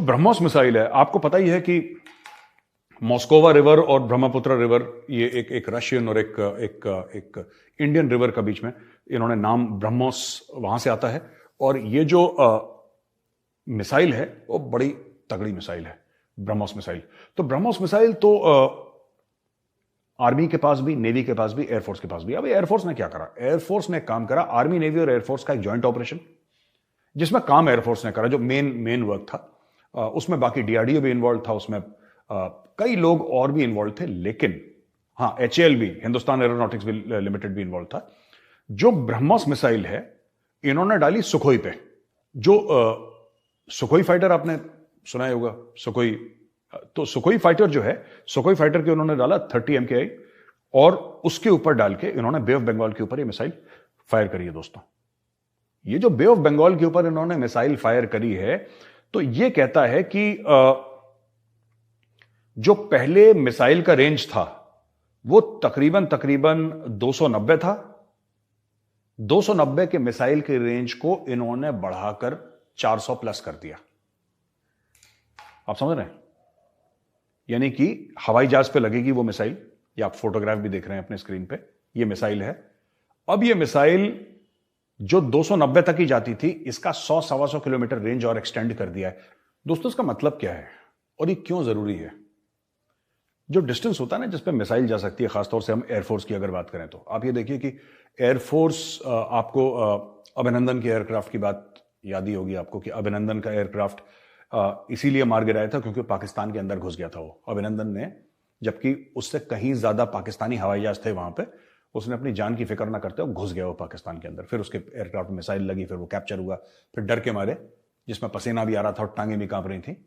BrahMos missile है, आपको पता ही है कि मॉस्कोवा रिवर और ब्रह्मपुत्र रिवर, ये एक रशियन और एक इंडियन रिवर का बीच में इन्होंने नाम ब्रह्मोस वहां से आता है। और ये जो मिसाइल है वो बड़ी तगड़ी मिसाइल है, ब्रह्मोस मिसाइल। तो ब्रह्मोस मिसाइल तो आर्मी के पास भी, नेवी के पास भी, एयरफोर्स के पास भी। अब एयरफोर्स ने क्या करा? एयरफोर्स ने काम करा, आर्मी, नेवी और एयरफोर्स का एक जॉइंट ऑपरेशन, जिसमें काम एयरफोर्स ने करा, जो मेन वर्क था। उसमें बाकी डीआरडीओ भी इन्वॉल्व था, उसमें कई लोग और भी इन्वॉल्व थे, लेकिन हाँ, एचएएल भी, हिंदुस्तान एरोनॉटिक्स लिमिटेड भी इन्वॉल्व था। जो ब्रह्मोस मिसाइल है इन्होंने डाली सुखोई पे। जो सुखोई फाइटर आपने सुना ही होगा, सुखोई। तो सुखोई फाइटर जो है, सुखोई फाइटर के उन्होंने डाला 30 MKI और उसके ऊपर डाल के इन्होंने बे ऑफ बंगाल के ऊपर ये मिसाइल फायर करी है। दोस्तों, ये जो बे ऑफ बंगाल के ऊपर इन्होंने मिसाइल फायर करी है, तो ये कहता है कि जो पहले मिसाइल का रेंज था वो तकरीबन 290 था। 290 के मिसाइल के रेंज को इन्होंने बढ़ाकर 400 प्लस कर दिया। आप समझ रहे हैं? यानी कि हवाई जहाज पे लगेगी वो मिसाइल, या आप फोटोग्राफ भी देख रहे हैं अपने स्क्रीन पे, ये मिसाइल है। अब ये मिसाइल जो 290 तक ही जाती थी, इसका 100-125 किलोमीटर रेंज और एक्सटेंड कर दिया है। दोस्तों, इसका मतलब क्या है और ये क्यों जरूरी है? जो डिस्टेंस होता है ना जिस पे मिसाइल जा सकती है, खासतौर से हम एयरफोर्स की अगर बात करें, तो आप ये देखिए कि एयरफोर्स, आपको अभिनंदन के एयरक्राफ्ट की बात याद ही होगी आपको कि अभिनंदन का एयरक्राफ्ट इसीलिए मार गिराया था क्योंकि पाकिस्तान के अंदर घुस गया था वो अभिनंदन ने, जबकि उससे कहीं ज्यादा पाकिस्तानी हवाई जहाज थे वहां पे। उसने अपनी जान की फिक्र ना करते हुए घुस गया वो पाकिस्तान के अंदर। फिर उसके एयरक्राफ्ट में मिसाइल लगी, फिर वो कैप्चर हुआ। फिर डर के मारे, जिसमें पसीना भी आ रहा था और टांगे भी कांप रही थी,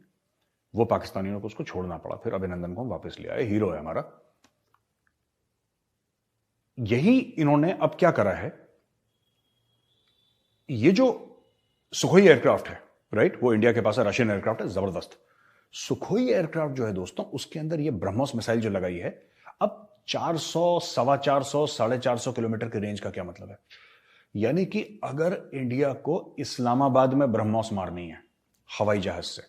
वो पाकिस्तानियों को उसको छोड़ना पड़ा। फिर अभिनंदन को हम वापस ले आए। हीरो है हमारा। यही इन्होंने अब क्या करा है, ये जो सुखोई एयरक्राफ्ट है, राइट, वो इंडिया के पास है, रशियन एयरक्राफ्ट है, जबरदस्त। सुखोई एयरक्राफ्ट जो है दोस्तों, उसके अंदर ये ब्रह्मोस मिसाइल जो लगाई है। अब 400, 450, 450 किलोमीटर की रेंज का क्या मतलब है? यानी कि अगर इंडिया को इस्लामाबाद में ब्रह्मोस मारनी है हवाई जहाज से,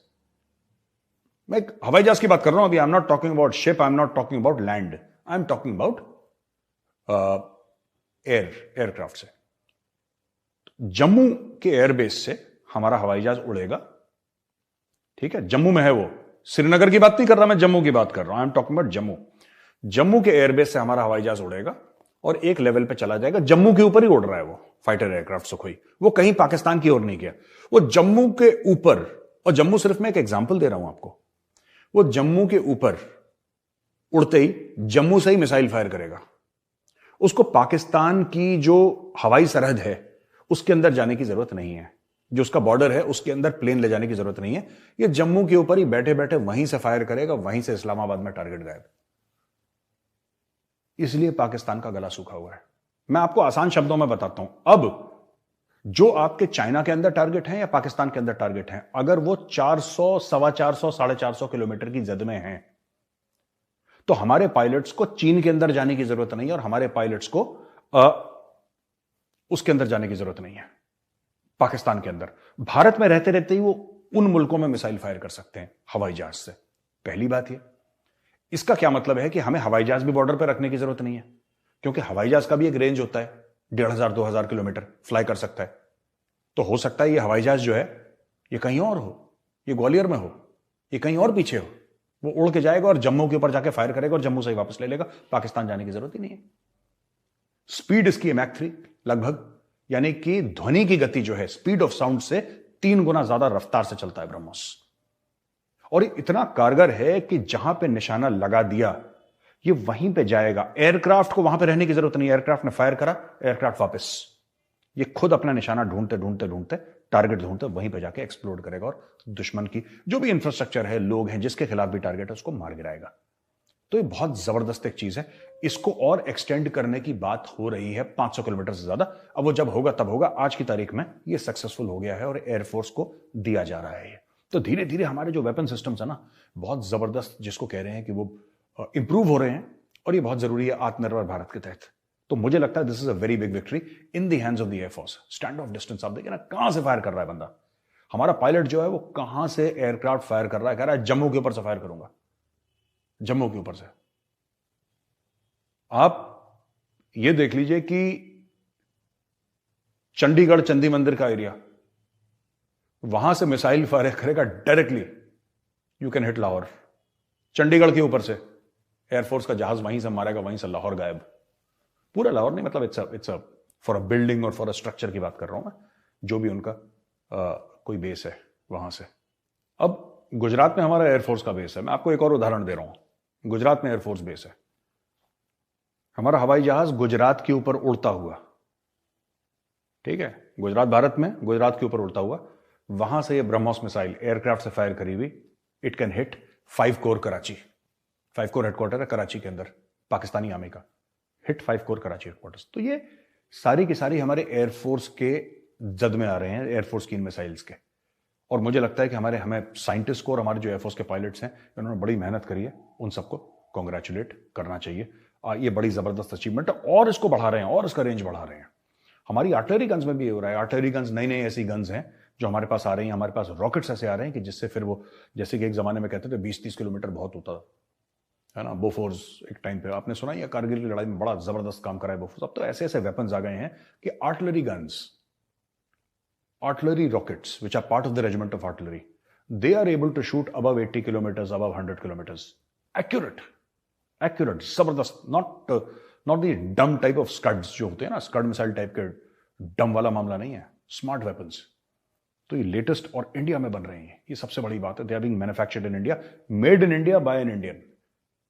मैं एक हवाई जहाज की बात कर रहा हूं अभी, I am not talking about ship, I am not talking about land, I am talking about aircraft से। जम्मू के एयरबेस से हमारा हवाई जहाज उड़ेगा, ठीक है, जम्मू में है वो, श्रीनगर की बात नहीं कर रहा मैं, जम्मू की बात कर रहा हूं, I am talking about Jammu. Jammu के एयरबेस से हमारा हवाई जहाज उड़ेगा और एक लेवल पे चला जाएगा। जम्मू के ऊपर ही उड़ रहा है वो फाइटर एयरक्राफ्ट सुखोई, वो कहीं पाकिस्तान की ओर नहीं गया, वो जम्मू के ऊपर। और जम्मू सिर्फ मैं एक एग्जांपल दे रहा हूं आपको, वो जम्मू के ऊपर उड़ते ही जम्मू से ही मिसाइल फायर करेगा। उसको पाकिस्तान की जो हवाई सरहद है उसके अंदर जाने की जरूरत नहीं है, जो उसका बॉर्डर है उसके अंदर प्लेन ले जाने की जरूरत नहीं है। ये जम्मू के ऊपर ही बैठे बैठे वहीं से फायर करेगा, वहीं से इस्लामाबाद में टारगेट गायब। इसलिए पाकिस्तान का गला सूखा हुआ है। मैं आपको आसान शब्दों में बताता हूं। अब जो आपके चाइना के अंदर टारगेट हैं या पाकिस्तान के अंदर टारगेट हैं, अगर वो 400, 450, 450 किलोमीटर की जद में हैं, तो हमारे पायलट्स को चीन के अंदर जाने की जरूरत नहीं है और हमारे पायलट्स को उसके अंदर जाने की जरूरत नहीं है। पाकिस्तान के अंदर, भारत में रहते रहते ही वो उन मुल्कों में मिसाइल फायर कर सकते हैं हवाई जहाज से। पहली बात ये, इसका क्या मतलब है कि हमें हवाई जहाज भी बॉर्डर पर रखने की जरूरत नहीं है, क्योंकि हवाई जहाज का भी एक रेंज होता है, 1500-2000 किलोमीटर फ्लाई कर सकता है। तो हो सकता है ये हवाई जहाज जो है ये कहीं और हो, ये ग्वालियर में हो, ये कहीं और पीछे हो, वो उड़ के जाएगा और जम्मू के ऊपर जाके फायर करेगा और जम्मू से ही वापस ले लेगा, पाकिस्तान जाने की जरूरत ही नहीं है। स्पीड इसकी है मैक 3 लगभग, यानी कि ध्वनि की गति जो है स्पीड ऑफ साउंड से 3 गुना ज्यादा रफ्तार से चलता है ब्रह्मोस। और ये इतना कारगर है कि जहां पे निशाना लगा दिया ये वहीं पे जाएगा। एयरक्राफ्ट को वहां पे रहने की जरूरत नहीं, एयरक्राफ्ट ने फायर करा, एयरक्राफ्ट वापस, ये खुद अपना निशाना ढूंढते ढूंढते ढूंढते, टारगेट ढूंढते वहीं पे जाके एक्सप्लोड करेगा और दुश्मन की जो भी इंफ्रास्ट्रक्चर है, लोग हैं, जिसके खिलाफ भी टारगेट है, उसको मार गिराएगा। तो ये बहुत जबरदस्त एक चीज है। इसको और एक्सटेंड करने की बात हो रही है 500 किलोमीटर से ज्यादा। अब वो जब होगा तब होगा। आज की तारीख में ये सक्सेसफुल हो गया है और एयरफोर्स को दिया जा रहा है। तो धीरे धीरे हमारे जो वेपन सिस्टम्स है ना, बहुत जबरदस्त, जिसको कह रहे हैं कि वो इंप्रूव हो रहे हैं, और ये बहुत जरूरी है आत्मनिर्भर भारत के तहत। तो मुझे लगता है this is a very big victory in the hands of the air force. Stand of distance आप देखिए ना, कहां से फायर कर रहा है बंदा, हमारा पायलट जो है वो कहां से एयरक्राफ्ट फायर कर रहा है, कह रहा है जम्मू के ऊपर से फायर करूंगा, जम्मू के ऊपर से। आप ये देख लीजिए कि चंडीगढ़ चंदी मंदिर का एरिया, वहां से मिसाइल फायर करेगा directly, you can hit Lahore. Chandigarh के ऊपर से एयरफोर्स का जहाज वहीं से मारेगा, वहीं से लाहौर गायब। पूरा लाहौर नहीं, मतलब it's a for a building और फॉर अ स्ट्रक्चर की बात कर रहा हूं मैं, जो भी उनका कोई बेस है वहां से। अब गुजरात में हमारा एयरफोर्स का बेस है, मैं आपको एक और उदाहरण दे रहा हूं। गुजरात में एयरफोर्स बेस है, हमारा हवाई जहाज गुजरात के ऊपर उड़ता हुआ, ठीक है, गुजरात भारत में, गुजरात के ऊपर उड़ता हुआ, वहां से ये ब्रह्मोस मिसाइल एयरक्राफ्ट से फायर करी हुई, it can hit 5 core Karachi. 5 core headquarter है कराची के अंदर, पाकिस्तानी आर्मी का, हिट 5 कोर कराची हेडक्वार्टर्स। तो ये सारी की सारी हमारे एयरफोर्स के जद में आ रहे हैं, एयरफोर्स की इन मिसाइल्स के। और मुझे लगता है कि हमें साइंटिस्ट को और हमारे जो एयरफोर्स के पायलट्स हैं, उन्होंने बड़ी मेहनत करी है, उन सबको कॉन्ग्रेचुलेट करना चाहिए। ये बड़ी जबरदस्त अचीवमेंट है, और इसको बढ़ा रहे हैं, और इसका रेंज बढ़ा रहे हैं। हमारी आर्टिलरी गन्स में भी हो रहा है। आर्टिलरी गन्स नई नई ऐसी गन्स हैं जो हमारे पास आ रही हैं, हमारे पास रॉकेट्स ऐसे आ रहे हैं कि जिससे फिर वो, जैसे कि एक जमाने में कहते थे 20-30 किलोमीटर बहुत होता है ना, बोफोर्स एक टाइम पे आपने सुना, या कारगिल की लड़ाई में बड़ा जबरदस्त काम करा है बोफोर्स। अब तो ऐसे ऐसे वेपन्स आ गए हैं कि artillery guns, artillery rockets which are part of the regiment of artillery, they are able to shoot above 80 kilometres, above 100 kilometres, accurate जबरदस्त। Not the dumb type of scuds जो होते हैं ना, स्कड मिसाइल टाइप के डम वाला मामला नहीं है, स्मार्ट वेपन्स। तो ये लेटेस्ट और इंडिया में बन रहे हैं, ये सबसे बड़ी बात है। They are being manufactured in India, made in India by an Indian.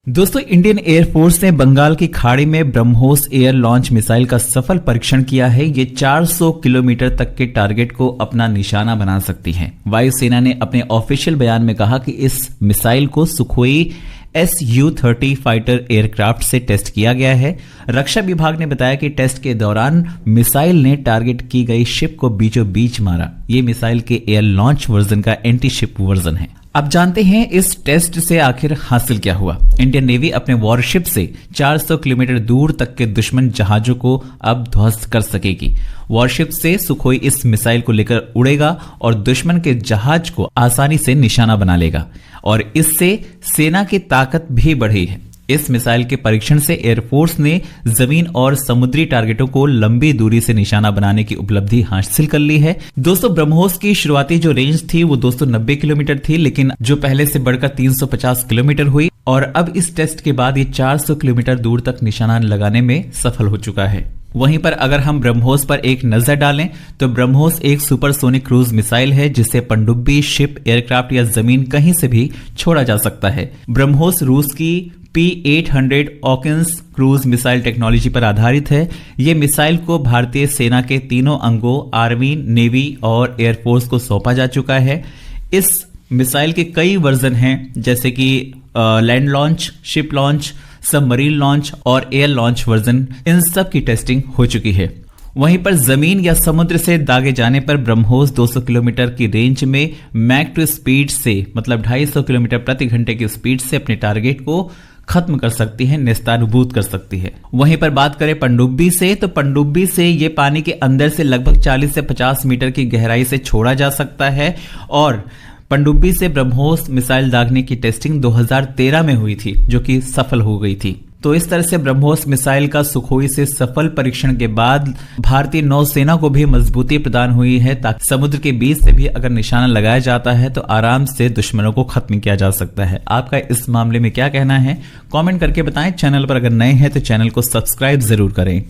दोस्तों, इंडियन एयरफोर्स ने बंगाल की खाड़ी में ब्रह्मोस एयर लॉन्च मिसाइल का सफल परीक्षण किया है। ये 400 किलोमीटर तक के टारगेट को अपना निशाना बना सकती है। वायुसेना ने अपने ऑफिशियल बयान में कहा कि इस मिसाइल को सुखोई Su-30 फाइटर एयरक्राफ्ट से टेस्ट किया गया है। रक्षा विभाग ने बताया कि टेस्ट के दौरान मिसाइल ने टारगेट की गई शिप को बीचों बीच मारा। ये मिसाइल के एयर लॉन्च वर्जन का एंटी शिप वर्जन है। अब जानते हैं इस टेस्ट से आखिर हासिल क्या हुआ। इंडियन नेवी अपने वॉरशिप से 400 किलोमीटर दूर तक के दुश्मन जहाजों को अब ध्वस्त कर सकेगी। वॉरशिप से सुखोई इस मिसाइल को लेकर उड़ेगा और दुश्मन के जहाज को आसानी से निशाना बना लेगा, और इससे सेना की ताकत भी बढ़ी है। इस मिसाइल के परीक्षण से एयरफोर्स ने जमीन और समुद्री टारगेटों को लंबी दूरी से निशाना बनाने की उपलब्धि हासिल कर ली है। दोस्तों, ब्रह्मोस की शुरुआती जो रेंज थी वो 290 किलोमीटर थी, लेकिन जो पहले से बढ़कर 350 किलोमीटर हुई, और अब इस टेस्ट के बाद ये 400 किलोमीटर दूर तक निशाना लगाने में सफल हो चुका है। वहीं पर अगर हम ब्रह्मोस पर एक नजर डालें तो ब्रह्मोस एक सुपरसोनिक क्रूज मिसाइल है जिसे पनडुब्बी, शिप, एयरक्राफ्ट या जमीन कहीं से भी छोड़ा जा सकता है। ब्रह्मोस रूस की P-800 ऑकिंस क्रूज मिसाइल टेक्नोलॉजी पर आधारित है। यह मिसाइल को भारतीय सेना के तीनों अंगों आर्मी, नेवी और एयरफोर्स को सौंपा जा चुका है। इस मिसाइल के कई वर्जन हैं, जैसे कि land launch, ship launch, submarine launch और एयर लॉन्च वर्जन। इन सब की टेस्टिंग हो चुकी है। वहीं पर जमीन या समुद्र से दागे जाने पर ब्रह्मोस 200 किलोमीटर की रेंज में मैक टू स्पीड से, मतलब 250 किलोमीटर प्रति घंटे की स्पीड से अपने टारगेट को खत्म कर सकती है, नेस्तानुबूत कर सकती है। वहीं पर बात करें पनडुब्बी से, तो पनडुब्बी से ये पानी के अंदर से लगभग 40 से 50 मीटर की गहराई से छोड़ा जा सकता है। और पनडुब्बी से ब्रह्मोस मिसाइल दागने की टेस्टिंग 2013 में हुई थी, जो कि सफल हो गई थी। तो इस तरह से ब्रह्मोस मिसाइल का सुखोई से सफल परीक्षण के बाद भारतीय नौसेना को भी मजबूती प्रदान हुई है, ताकि समुद्र के बीच से भी अगर निशाना लगाया जाता है तो आराम से दुश्मनों को खत्म किया जा सकता है। आपका इस मामले में क्या कहना है, कमेंट करके बताएं। चैनल पर अगर नए हैं तो चैनल को सब्सक्राइब जरूर करें।